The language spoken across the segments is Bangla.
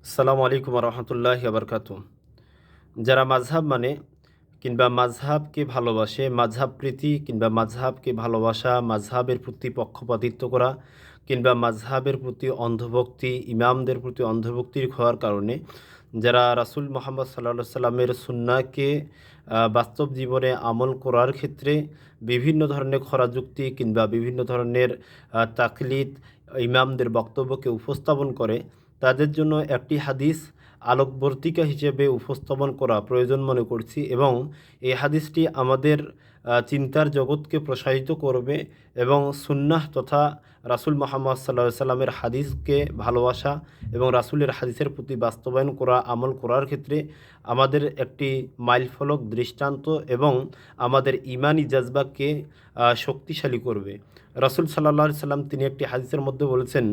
আসসালামু আলাইকুম রহমতুল্লাহি বারকাতু। যারা মাযহাব মানে কিংবা মাযহাবকে ভালোবাসে, মাযহাব প্রীতি কিংবা মাযহাবকে ভালোবাসা, মাযহাবের প্রতি পক্ষপাতিত্ব করা কিংবা মাযহাবের প্রতি অন্ধভক্তি, ইমামদের প্রতি অন্ধভক্তির হওয়ার কারণে যারা রাসূল মুহাম্মদ সাল্লাল্লাহু আলাইহি সাল্লামের সুন্নাহকে বাস্তব জীবনে আমল করার ক্ষেত্রে বিভিন্ন ধরনের খরা যুক্তি কিংবা বিভিন্ন ধরনের তাকলিদ ইমামদের বক্তব্যকে উপস্থাপন করে, তাদের জন্য একটি হাদিস আলোকবর্তিকা হিসেবে উপস্থাপন করা প্রয়োজন মনে করছি এবং এই হাদিসটি আমাদের চিন্তার জগৎকে প্রসারিত করবে এবং সুন্নাহ তথা রাসূল মুহাম্মদ সাল্লাল্লাহু আলাইহি সাল্লামের হাদিসকে ভালোবাসা এবং রাসূলের হাদিসের প্রতি বাস্তবায়ন করা, আমল করার ক্ষেত্রে আমাদের একটি মাইলফলক দৃষ্টান্ত এবং আমাদের ইমানি জাজবাকে শক্তিশালী করবে। রাসূল সাল্লাল্লাহু আলাইহি সাল্লাম তিনি একটি হাদিসের মধ্যে বলেছেন,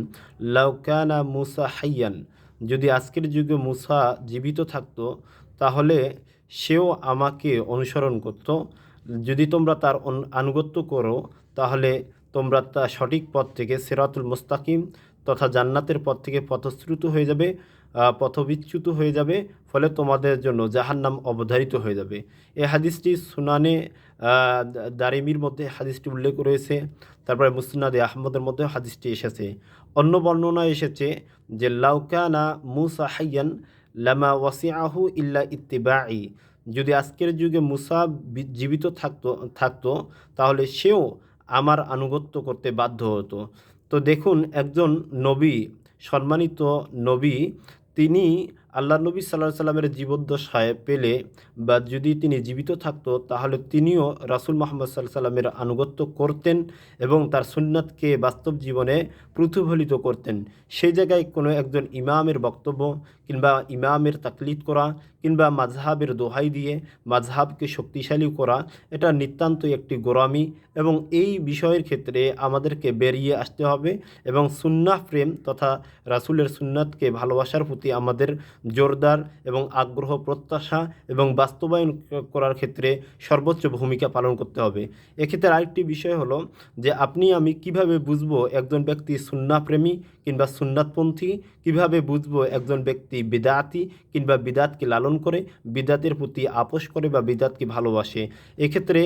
লাউ কানা মুসা হাইয়ান, যদি আজকের যুগে মুসা জীবিত থাকতো তাহলে সেও আমাকে অনুসরণ করত। যদি তোমরা তার আনুগত্য করো তাহলে তোমরা তা সঠিক পথ থেকে সিরাতুল মুস্তাকিম তথা জান্নাতের পথ থেকে পথশ্রুত হয়ে যাবে, পথবিচ্যুত হয়ে যাবে, ফলে তোমাদের জন্য জাহান্নাম অবধারিত হয়ে যাবে। এই হাদিসটি সুনানে দারিমির মধ্যে হাদিসটি উল্লেখ রয়েছে। তারপরে মুসনাদে আহমদের মধ্যে হাদিসটি এসেছে। অন্য বর্ণনায় এসেছে যে লাউকানা মুসা হাইয়ান লামা ওয়াসিআহু ইল্লা ইত্তিবাই, যদি আজকের যুগে মুসা জীবিত থাকতো তাহলে সেও আমার আনুগত্য করতে বাধ্য হতো। তো দেখুন, একজন নবী, সম্মানিত নবী, তিনি আল্লাহ নবী সাল্লাল্লাহু আলাইহি সাল্লামের জীবদ্দশায় পেলে বা যদি তিনি জীবিত থাকতো তাহলে তিনিও রাসূল মুহাম্মদ সাল্লাল্লাহু আলাইহি সাল্লামের আনুগত্য করতেন এবং তার সুন্নাতকে বাস্তব জীবনে প্রতিফলিত করতেন। সেই জায়গায় কোনো একজন ইমামের বক্তব্য কিংবা ইমামের তাকলিদ করা কিংবা মাযহাবের দোহাই দিয়ে মাযহাবকে শক্তিশালী করা, এটা নিতান্তই একটি গোঁড়ামি এবং এই বিষয়ের ক্ষেত্রে আমাদেরকে বেরিয়ে আসতে হবে এবং সুন্নাহ প্রেম তথা রাসূলের সুন্নাতকে ভালোবাসার প্রতি আমাদের জোরদার এবং আগ্রহ, প্রত্যাশা এবং বাস্তবায়ন করার ক্ষেত্রে সর্বোচ্চ ভূমিকা পালন করতে হবে। এক্ষেত্রে আরেকটি বিষয় হলো যে আপনি আমি কিভাবে বুঝবো একজন ব্যক্তি সুন্নাহ প্রেমী কিংবা সুন্নাতপন্থী, কিভাবে বুঝবো একজন ব্যক্তি বিদআতি কিংবা বিদআতকে লালন করে, বিদআতের প্রতি আপোস করে বা বিদআতকে ভালোবাসে। এক্ষেত্রে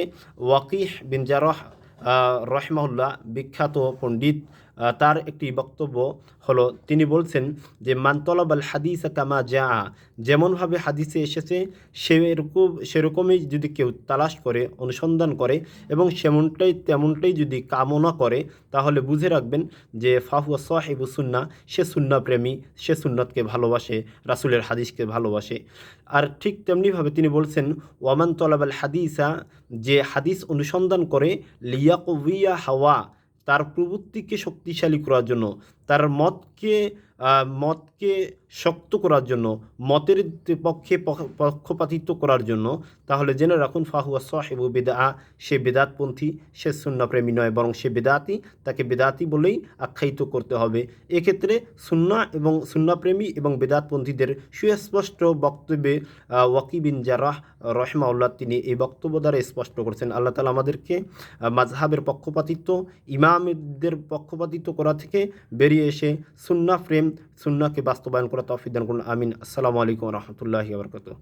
ওয়াকিহ বিন জারহ রহিমাহুল্লাহ, বিখ্যাত পণ্ডিত, তার একটি বক্তব্য হলো, তিনি বলছেন যে মান তলাবাল হাদিস কামা যা, যেমনভাবে হাদিসে এসেছে সেরকমই যদি কেউ তালাশ করে, অনুসন্ধান করে এবং তেমনটাই যদি কামনা করে, তাহলে বুঝে রাখবেন যে ফাহুয়া সাহিবু সুন্নাহ, সে সুন্নাহ প্রেমী, সে সুন্নাতকে ভালোবাসে, রাসূলের হাদিসকে ভালোবাসে। আর ঠিক তেমনিভাবে তিনি বলছেন ওয়ামান তলাবাল হাদিসা, যে হাদিস অনুসন্ধান করে লিয়াকউইয়া হাওয়া, তার প্রবৃত্তিকে শক্তিশালী করার জন্য, তার মতকে শক্ত করার জন্য, মতের পক্ষে পক্ষপাতিত্ব করার জন্য, তাহলে জেনে রাখুন ফাহুয়া সাহিবু বিদআ, সে বেদাতপন্থী, সে সুন্নাহ প্রেমী নয়, বরং সে বেদাতি, তাকে বেদাতি বলেই আখ্যায়িত করতে হবে। এক্ষেত্রে সুন্নাহ এবং সুন্নাহ প্রেমী এবং বেদাতপন্থীদের সুস্পষ্ট বক্তব্যে ওয়াকি বিন জারাহ রহিমাহুল্লাহ তিনি এই বক্তব্য দ্বারা স্পষ্ট করেছেন। আল্লাহ তাআলা আমাদেরকে মাযহাবের পক্ষপাতিত্ব, ইমামদের পক্ষপাতিত্ব করা থেকে বেরিয়ে এসে সুন্নাহ প্রেম, সুন্নাহকে বাস্তবায়ন করা তৌফিক দান করুন। আমিন। আসসালামু আলাইকুম ওয়া রাহমাতুল্লাহি ওয়া বারাকাতুহু।